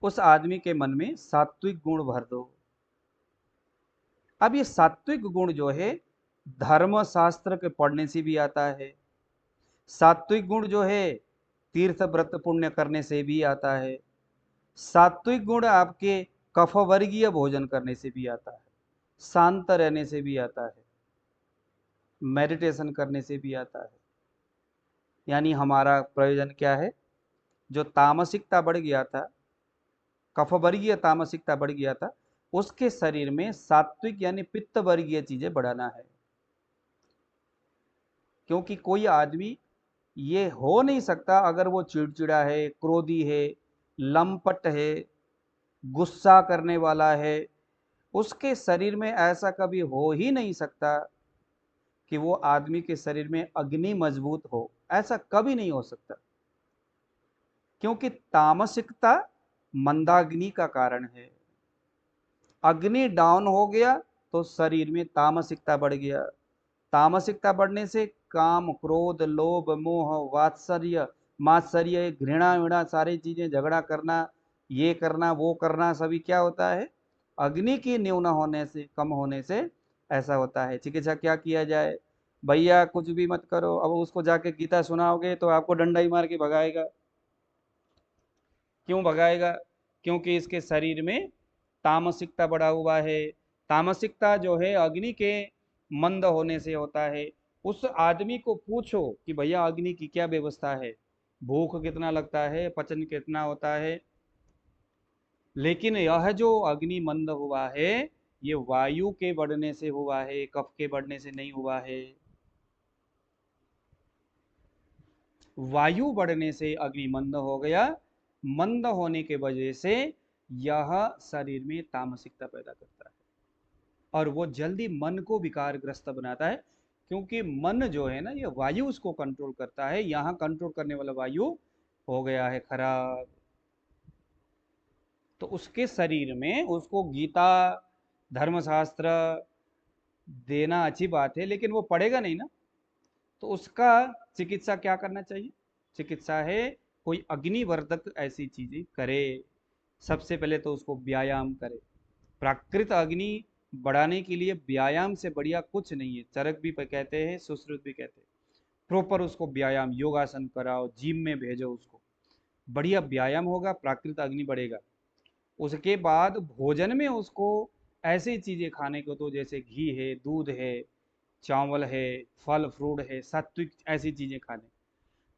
उस आदमी के मन में सात्विक गुण भर दो। अब ये सात्विक गुण जो है धर्म शास्त्र के पढ़ने से भी आता है, सात्विक गुण जो है तीर्थ व्रत पुण्य करने से भी आता है, सात्विक गुण आपके कफ वर्गीय भोजन करने से भी आता है, शांत रहने से भी आता है, मेडिटेशन करने से भी आता है। यानी हमारा प्रयोजन क्या है, जो तामसिकता बढ़ गया था, कफ वर्गीय तामसिकता बढ़ गया था, उसके शरीर में सात्विक यानी पित्त वर्गीय चीजें बढ़ाना है। क्योंकि कोई आदमी ये हो नहीं सकता अगर वो चिड़चिड़ा है, क्रोधी है, लंपट है, गुस्सा करने वाला है, उसके शरीर में ऐसा कभी हो ही नहीं सकता कि वो आदमी के शरीर में अग्नि मजबूत हो, ऐसा कभी नहीं हो सकता। क्योंकि तामसिकता मंदाग्नि का कारण है। अग्नि डाउन हो गया तो शरीर में तामसिकता बढ़ गया। तामसिकता बढ़ने से काम, क्रोध, लोभ, मोह, वात्सल्य, मात्सर्य, घृणा विणा सारी चीजें, झगड़ा करना, ये करना वो करना, सभी क्या होता है, अग्नि की न्यून होने से, कम होने से ऐसा होता है। चिकित्सा क्या किया जाए, भैया कुछ भी मत करो, अब उसको जाके गीता सुनाओगे तो आपको डंडा ही मार के भगाएगा। क्यों भगाएगा? क्योंकि इसके शरीर में तामसिकता बढ़ा हुआ है। तामसिकता जो है अग्नि के मंद होने से होता है। उस आदमी को पूछो कि भैया अग्नि की क्या व्यवस्था है, भूख कितना लगता है, पचन कितना होता है। लेकिन यह जो अग्नि मंद हुआ है ये वायु के बढ़ने से हुआ है, कफ के बढ़ने से नहीं हुआ है। वायु बढ़ने से अग्नि मंद हो गया, मंद होने के वजह से यह शरीर में तामसिकता पैदा करता है और वो जल्दी मन को विकारग्रस्त बनाता है। क्योंकि मन जो है ना, ये वायु उसको कंट्रोल करता है। यहाँ कंट्रोल करने वाला वायु हो गया है खराब, तो उसके शरीर में उसको गीता, धर्मशास्त्र देना अच्छी बात है, लेकिन वो पढ़ेगा नहीं ना। तो उसका चिकित्सा क्या करना चाहिए? चिकित्सा है कोई अग्निवर्धक ऐसी चीजें करे। सबसे पहले तो उसको व्यायाम करे। प्राकृत अग्नि बढ़ाने के लिए व्यायाम से बढ़िया कुछ नहीं है। चरक भी कहते हैं, सुश्रुत भी कहते हैं। प्रॉपर उसको व्यायाम, योगासन कराओ, जिम में भेजो उसको, बढ़िया व्यायाम होगा, प्राकृत अग्नि बढ़ेगा। उसके बाद भोजन में उसको ऐसी चीजें खाने को तो, जैसे घी है, दूध है, चावल है, फल फ्रूट है, सात्विक ऐसी चीजें खाने,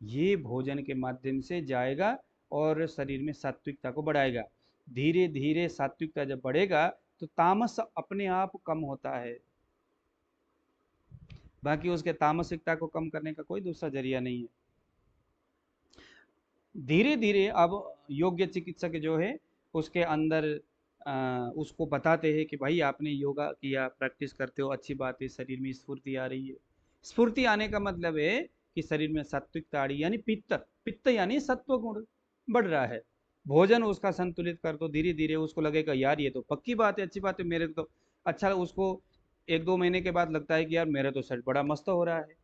ये भोजन के माध्यम से जाएगा और शरीर में सात्विकता को बढ़ाएगा। धीरे धीरे सात्विकता जब बढ़ेगा तो तामस अपने आप कम होता है। बाकी उसके तामसिकता को कम करने का कोई दूसरा जरिया नहीं है। धीरे धीरे अब योग्य चिकित्सक जो है उसके अंदर उसको बताते हैं कि भाई आपने योगा किया, प्रैक्टिस करते हो, अच्छी बात है, शरीर में स्फूर्ति आ रही है। स्फूर्ति आने का मतलब है कि शरीर में सात्विकता आ रही है, यानी पित्त, पित्त यानी सत्व गुण बढ़ रहा है। भोजन उसका संतुलित कर दो, धीरे धीरे उसको लगेगा यार ये तो पक्की बात है, अच्छी बात है, मेरे तो अच्छा। उसको 1-2 महीने के बाद लगता है कि यार मेरा तो शरीर बड़ा मस्त हो रहा है,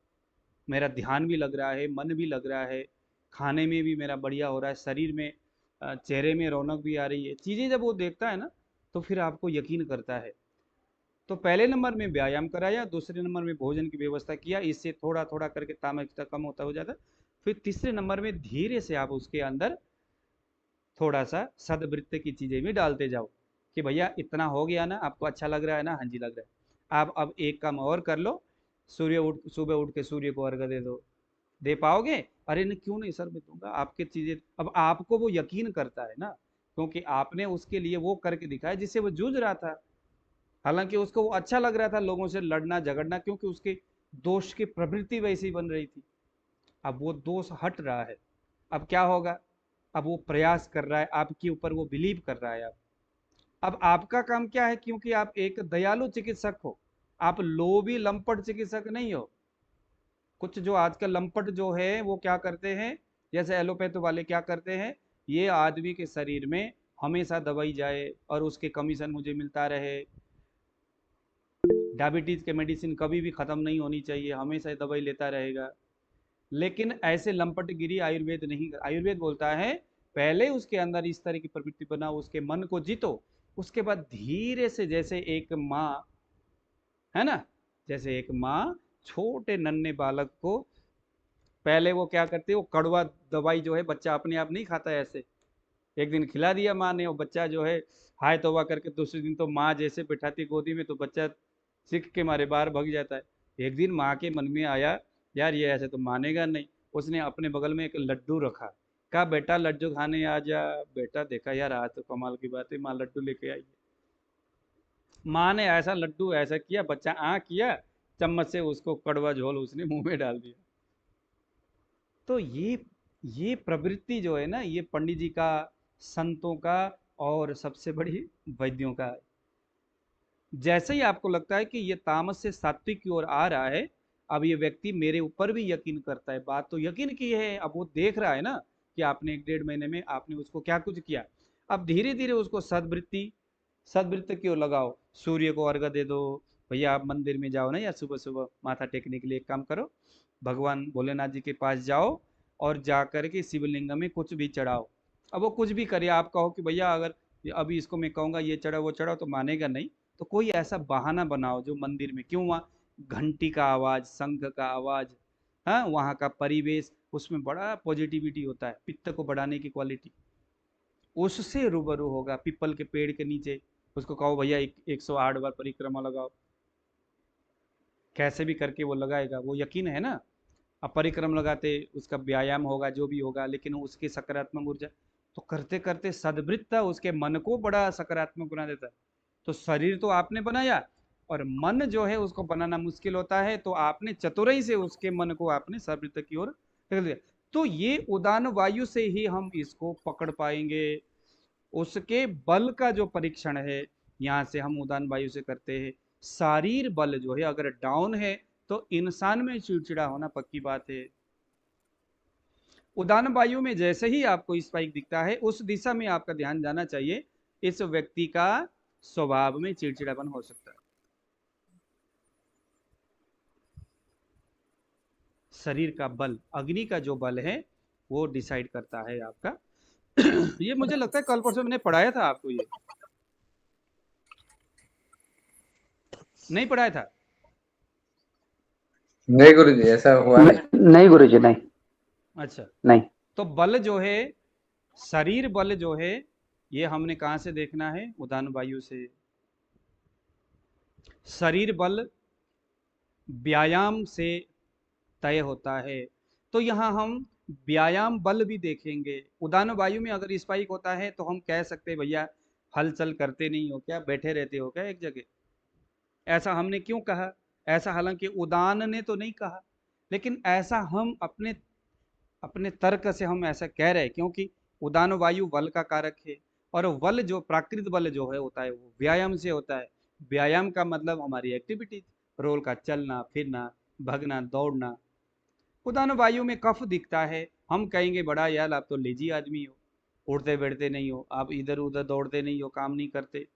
मेरा ध्यान भी लग रहा है, मन भी लग रहा है, खाने में भी मेरा बढ़िया हो रहा है, शरीर में चेहरे में रौनक भी आ रही है। चीज़ें जब वो देखता है ना तो फिर आपको यकीन करता है। तो पहले नंबर में व्यायाम कराया, दूसरे नंबर में भोजन की व्यवस्था किया, इससे थोड़ा थोड़ा करके तामसिकता कम होता हो जाता। फिर तीसरे नंबर में धीरे से आप उसके अंदर थोड़ा सा सदवृत्त की चीज़ें भी डालते जाओ कि भैया इतना हो गया ना, आपको अच्छा लग रहा है ना, हाँ जी लग रहा है, आप अब एक काम और कर लो, सुबह उठ के सूर्य को अर्घ दे दो। दे पाओगे? अरे नहीं, क्यों नहीं सर, मैं दूंगा। आपके चीजें अब आपको वो यकीन करता है ना, क्योंकि आपने उसके लिए वो करके दिखाया जिससे वो जूझ रहा था। हालांकि उसको वो अच्छा लग रहा था लोगों से लड़ना झगड़ना, क्योंकि उसके दोष की प्रवृत्ति वैसी बन रही थी। अब वो दोष हट रहा है, अब क्या होगा, अब वो प्रयास कर रहा है, आपके ऊपर वो बिलीव कर रहा है। अब आपका काम क्या है, क्योंकि आप एक दयालु चिकित्सक हो, आप लोभी लंपट चिकित्सक नहीं हो। कुछ जो आजकल लंपट जो है वो क्या करते हैं, जैसे एलोपैथ वाले क्या करते हैं, ये आदमी के शरीर में हमेशा दवाई जाए और उसके कमीशन मुझे मिलता रहे, डायबिटीज के मेडिसिन कभी भी खत्म नहीं होनी चाहिए, हमेशा दवाई लेता रहेगा। लेकिन ऐसे लंपटगिरी आयुर्वेद नहीं, आयुर्वेद बोलता है पहले उसके अंदर इस तरह की प्रवृत्ति बनाओ, उसके मन को जीतो, उसके बाद धीरे से, जैसे एक माँ है ना, जैसे एक माँ छोटे नन्हे बालक को पहले वो क्या करती है, वो कड़वा दवाई जो है बच्चा अपने आप नहीं खाता है, ऐसे एक दिन खिला दिया माँ ने, वो बच्चा जो है हाय तौबा करके दूसरे दिन तो माँ जैसे बैठाती गोदी में तो बच्चा सीख के मारे बाहर भाग जाता है। एक दिन माँ के मन में आया, यार ये ऐसे तो मानेगा नहीं, उसने अपने बगल में एक लड्डू रखा, कहा बेटा लड्डू खाने आ जा। बेटा देखा यार आज तो कमाल की बात है, माँ लड्डू लेके आई है। माँ ने ऐसा लड्डू ऐसा किया, बच्चा किया, चम्मच से उसको कड़वा झोल उसने मुंह में डाल दिया। तो ये प्रवृत्ति जो है ना, ये पंडित जी का, संतों का और सबसे बड़ी वैद्यों का है। जैसे ही आपको लगता है कि ये तामस से सात्विक की ओर आ रहा है, अब ये व्यक्ति मेरे ऊपर भी यकीन करता है, बात तो यकीन की है, अब वो देख रहा है ना कि आपने 1-1.5 महीने में आपने उसको क्या कुछ किया। अब धीरे धीरे उसको सदवृत्ति की ओर लगाओ, सूर्य को अर्घ्य दे दो। भैया आप मंदिर में जाओ ना यार, सुबह सुबह माथा टेकने के लिए एक काम करो, भगवान भोलेनाथ जी के पास जाओ और जा कर के शिवलिंग में कुछ भी चढ़ाओ। अब वो कुछ भी करे, आप कहो कि भैया अगर अभी इसको मैं कहूँगा ये चढ़ाओ वो चढ़ाओ तो मानेगा नहीं, तो कोई ऐसा बहाना बनाओ जो मंदिर में, क्यों वहाँ घंटी का आवाज, शंख का आवाज, हाँ वहाँ का परिवेश, उसमें बड़ा पॉजिटिविटी होता है, पित्त को बढ़ाने की क्वालिटी, उससे रूबरू होगा। पीपल के पेड़ के नीचे उसको कहो भैया 108 बार परिक्रमा लगाओ, कैसे भी करके वो लगाएगा, वो यकीन है ना। अब परिक्रम लगाते उसका व्यायाम होगा जो भी होगा, लेकिन उसकी सकारात्मक ऊर्जा तो करते करते सद्वृत्त उसके मन को बड़ा सकारात्मक बना देता है। तो शरीर तो आपने बनाया और मन जो है उसको बनाना मुश्किल होता है, तो आपने चतुराई से उसके मन को आपने सद्वृत्त की ओर ढकेल दिया। तो ये उदान वायु से ही हम इसको पकड़ पाएंगे। उसके बल का जो परीक्षण है यहाँ से हम उदान वायु से करते हैं। शारीर बल जो है अगर डाउन है तो इंसान में चिड़चिड़ा होना पक्की बात है। उदान वायु में जैसे ही आपको स्पाइक दिखता है उस दिशा में आपका ध्यान जाना चाहिए, इस व्यक्ति का स्वभाव में चिड़चिड़ापन हो सकता है। शरीर का बल, अग्नि का जो बल है वो डिसाइड करता है आपका। ये मुझे लगता है कल परसों मैंने पढ़ाया था आपको, ये नहीं पढ़ाया था? नहीं गुरुजी, ऐसा हुआ नहीं। नहीं गुरुजी, नहीं अच्छा, नहीं। तो बल जो है, शरीर बल जो है, ये हमने कहां से देखना है? उदान वायु से। शरीर बल व्यायाम से तय होता है, तो यहाँ हम व्यायाम बल भी देखेंगे। उदान वायु में अगर स्पाइक होता है तो हम कह सकते हैं भैया हलचल करते नहीं हो क्या, बैठे रहते हो क्या एक जगह। ऐसा हमने क्यों कहा? ऐसा हालांकि उदान ने तो नहीं कहा, लेकिन ऐसा हम अपने अपने तर्क से हम ऐसा कह रहे हैं, क्योंकि उदान वायु बल का कारक है और बल जो प्राकृतिक बल जो है होता है वो व्यायाम से होता है। व्यायाम का मतलब हमारी एक्टिविटी, रोल का चलना फिरना, भगना दौड़ना। उदान वायु में कफ दिखता है, हम कहेंगे बड़ा यार आप तो लेजी आदमी हो, उठते बैठते नहीं हो, आप इधर उधर दौड़ते नहीं हो, काम नहीं करते,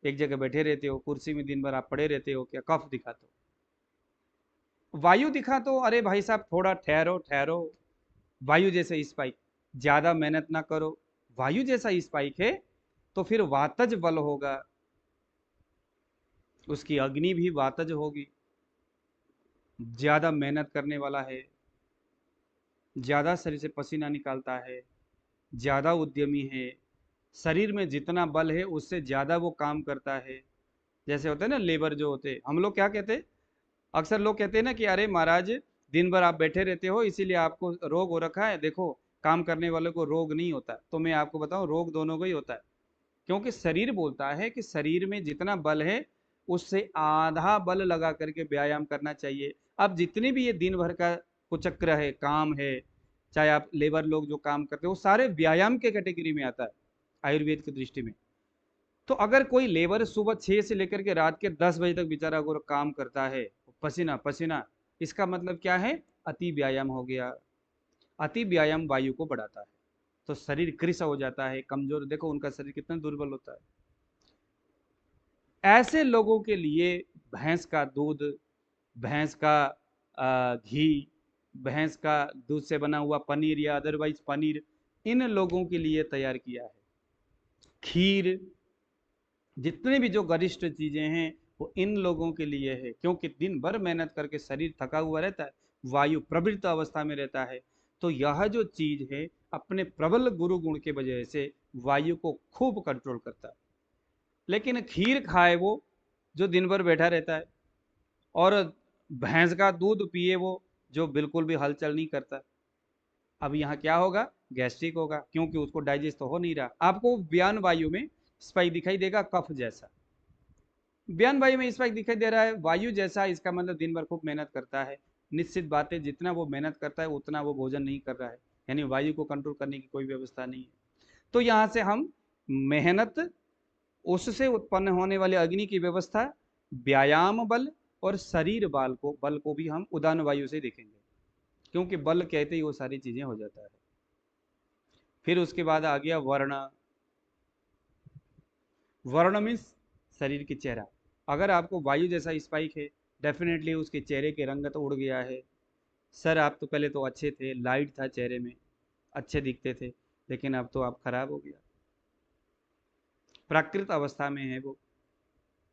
एक जगह बैठे रहते हो, कुर्सी में दिन भर आप पड़े रहते हो, क्या कफ दिखा? तो वायु दिखा तो अरे भाई साहब थोड़ा ठहरो ठहरो, वायु जैसे स्पाइक, ज्यादा मेहनत ना करो। वायु जैसा स्पाइक है तो फिर वातज बल होगा, उसकी अग्नि भी वातज होगी, ज्यादा मेहनत करने वाला है, ज्यादा शरीर से पसीना निकालता है, ज्यादा उद्यमी है, शरीर में जितना बल है उससे ज्यादा वो काम करता है। जैसे होते हैं ना लेबर जो होते हैं, हम लोग क्या कहते हैं, अक्सर लोग कहते हैं ना कि अरे महाराज दिन भर आप बैठे रहते हो इसीलिए आपको रोग हो रखा है, देखो काम करने वाले को रोग नहीं होता। तो मैं आपको बताऊं रोग दोनों को ही होता है, क्योंकि शरीर बोलता है कि शरीर में जितना बल है उससे आधा बल लगा करके व्यायाम करना चाहिए। अब जितने भी ये दिन भर का कुचक्र है, काम है, चाहे आप लेबर लोग जो काम करते हो, वो सारे व्यायाम के कैटेगरी में आता है आयुर्वेद की दृष्टि में। तो अगर कोई लेबर सुबह 6 से लेकर के रात के 10 बजे तक बेचारा अगर काम करता है पसीना पसीना, इसका मतलब क्या है? अति व्यायाम हो गया। अति व्यायाम वायु को बढ़ाता है, तो शरीर कृश हो जाता है, कमजोर, देखो उनका शरीर कितना दुर्बल होता है। ऐसे लोगों के लिए भैंस का दूध, भैंस का घी, भैंस का दूध से बना हुआ पनीर या अदरवाइज पनीर इन लोगों के लिए तैयार किया है। खीर, जितने भी जो गरिष्ठ चीजें हैं वो इन लोगों के लिए है, क्योंकि दिन भर मेहनत करके शरीर थका हुआ रहता है, वायु प्रवृत्त अवस्था में रहता है, तो यह जो चीज है अपने प्रबल गुरु गुण के वजह से वायु को खूब कंट्रोल करता है। लेकिन खीर खाए वो जो दिन भर बैठा रहता है, और भैंस का दूध पिए वो जो बिल्कुल भी हलचल नहीं करता, अब यहाँ क्या होगा? गैस्ट्रिक होगा, क्योंकि उसको डाइजेस्ट तो हो नहीं रहा। आपको व्यान वायु में स्पाइक दिखाई देगा, कफ जैसा। व्यान वायु में स्पाइक दिखाई दे रहा है वायु जैसा, इसका मतलब दिन भर खूब मेहनत करता है। निश्चित बात है, जितना वो मेहनत करता है उतना वो भोजन नहीं कर रहा है, यानी वायु को कंट्रोल करने की कोई व्यवस्था नहीं है। तो यहाँ से हम मेहनत, उससे उत्पन्न होने वाले अग्नि की व्यवस्था, व्यायाम बल और शरीर बल को भी हम उदान वायु से देखेंगे, क्योंकि बल कहते ही वो सारी चीजें हो जाता है। फिर उसके बाद आ गया वर्ण। वर्ण मीन्स शरीर की चेहरा। अगर आपको वायु जैसा स्पाइक है, डेफिनेटली उसके चेहरे के रंग तो उड़ गया है। सर आप तो पहले तो अच्छे थे, लाइट था चेहरे में, अच्छे दिखते थे, लेकिन अब तो आप खराब हो गया, प्राकृत अवस्था में है वो,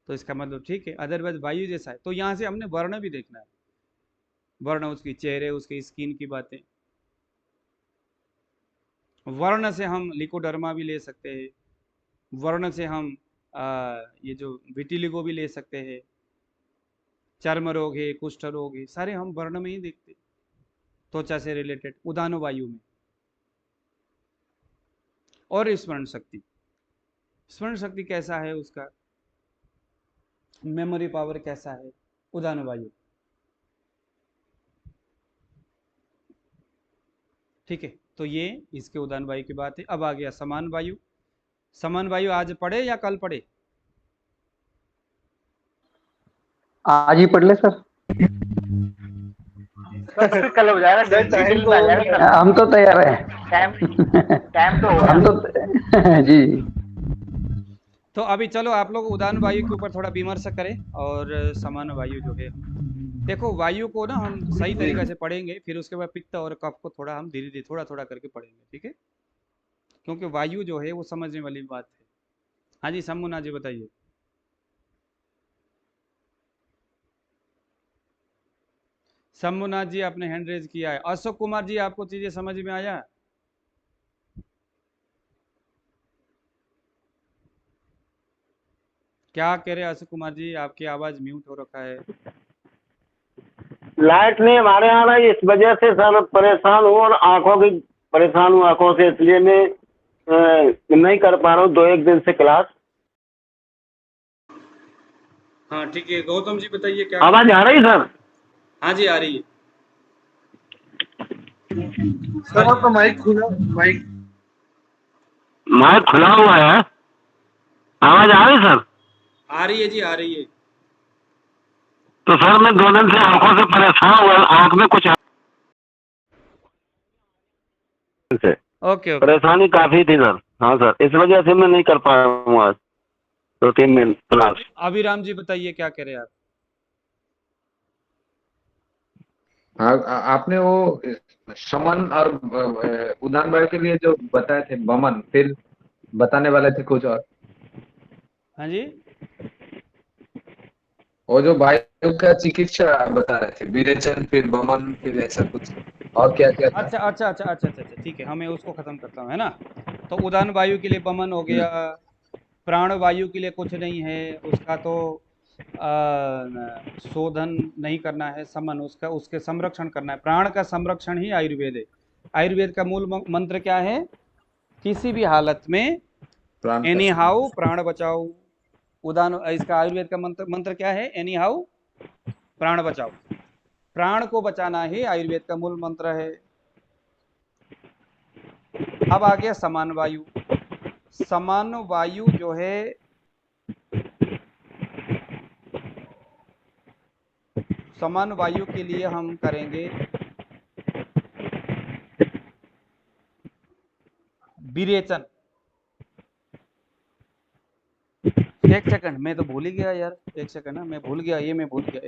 तो इसका मतलब ठीक है, अदरवाइज वायु जैसा है। तो यहाँ से हमने वर्ण भी देखना है, वर्ण उसकी चेहरे, उसकी स्किन की बातें। वर्ण से हम लिकोडर्मा भी ले सकते हैं, वर्ण से हम ये जो विटिलिगो भी ले सकते हैं, चर्म रोग है, कुष्ठ रोग है, सारे हम वर्ण में ही देखते, त्वचा से रिलेटेड, उदान वायु में। और स्मरण शक्ति, स्मरण शक्ति कैसा है उसका, मेमोरी पावर कैसा है, उदान वायु। ठीक है, तो ये इसके उदान वायु की बात है। अब आ गया समान वायु। समान वायु आज पढ़े या कल पढ़े? आज ही पढ़ ले सर। फिर कल हो जाएगा, डिटेल में आ जाएगा सर। हम तो तैयार है, टाइम तो होगा। हम तो जी। तो अभी चलो आप लोग उदान वायु के ऊपर थोड़ा विमर्श करें, और समान वायु जो है, देखो वायु को ना हम सही तरीके से पढ़ेंगे, फिर उसके बाद पित्त और कफ को थोड़ा हम धीरे धीरे थोड़ा थोड़ा करके पढ़ेंगे, ठीक है? क्योंकि वायु जो है वो समझने वाली बात है। हाँ जी शंभुनाथ जी बताइए। शंभुनाथ जी आपने हैंड रेज किया है। अशोक कुमार जी आपको चीजें समझ में आया? क्या कह रहे हैं अशोक कुमार जी, आपकी आवाज म्यूट हो रखा है। लाइट नहीं हमारे यहाँ रही, इस वजह से सर परेशान हूँ, और आंखों की परेशान हूँ आंखों से, इसलिए मैं नहीं कर पा रहा हूँ 2-1 दिन से क्लास। हाँ ठीक है, गौतम जी बताइए क्या। आवाज आ रही सर? हाँ जी आ रही है सर। आपका माइक खुला, माइक माइक खुला हुआ है, आवाज आ रही सर? आ रही है जी, आ रही है। तो सर मैं 2 दिन से आंखों से परेशान हुआ, आंख में कुछ ओके परेशानी काफी थी सर। हाँ सर, इस वजह से मैं नहीं कर पा रहा हूँ आज 2-3 दिन क्लास। अभिराम जी बताइए क्या कह रहे हैं आप। आपने वो शमन और उदान वायु के लिए जो बताए थे वमन, फिर बताने वाले थे कुछ और। हाँ जी, वो जो वायु का चिकित्सा बता रहे थे, विरेचन, फिर वमन, फिर ऐसा कुछ और क्या क्या था? अच्छा, ठीक है, हमें उसको खत्म करता हूँ, है ना। तो उदान वायु के लिए वमन हो गया, प्राण वायु के लिए कुछ नहीं है, उसका तो शोधन नहीं करना है, समन उसका, उसके संरक्षण करना है। प्राण का संरक्षण ही आयुर्वेद है। आयुर्वेद का मूल मंत्र क्या है? किसी भी हालत में एनी हाउ प्राण बचाओ। उदान, इसका आयुर्वेद का मंत्र क्या है? एनी हाउ प्राण बचाओ। प्राण को बचाना ही आयुर्वेद का मूल मंत्र है। अब आ गया समान वायु। समान वायु जो है, समान वायु के लिए हम करेंगे विरेचन। एक सेकंड, मैं तो भूल ही गया यार, एक सेकंड ना, मैं भूल गया, ये मैं भूल गया।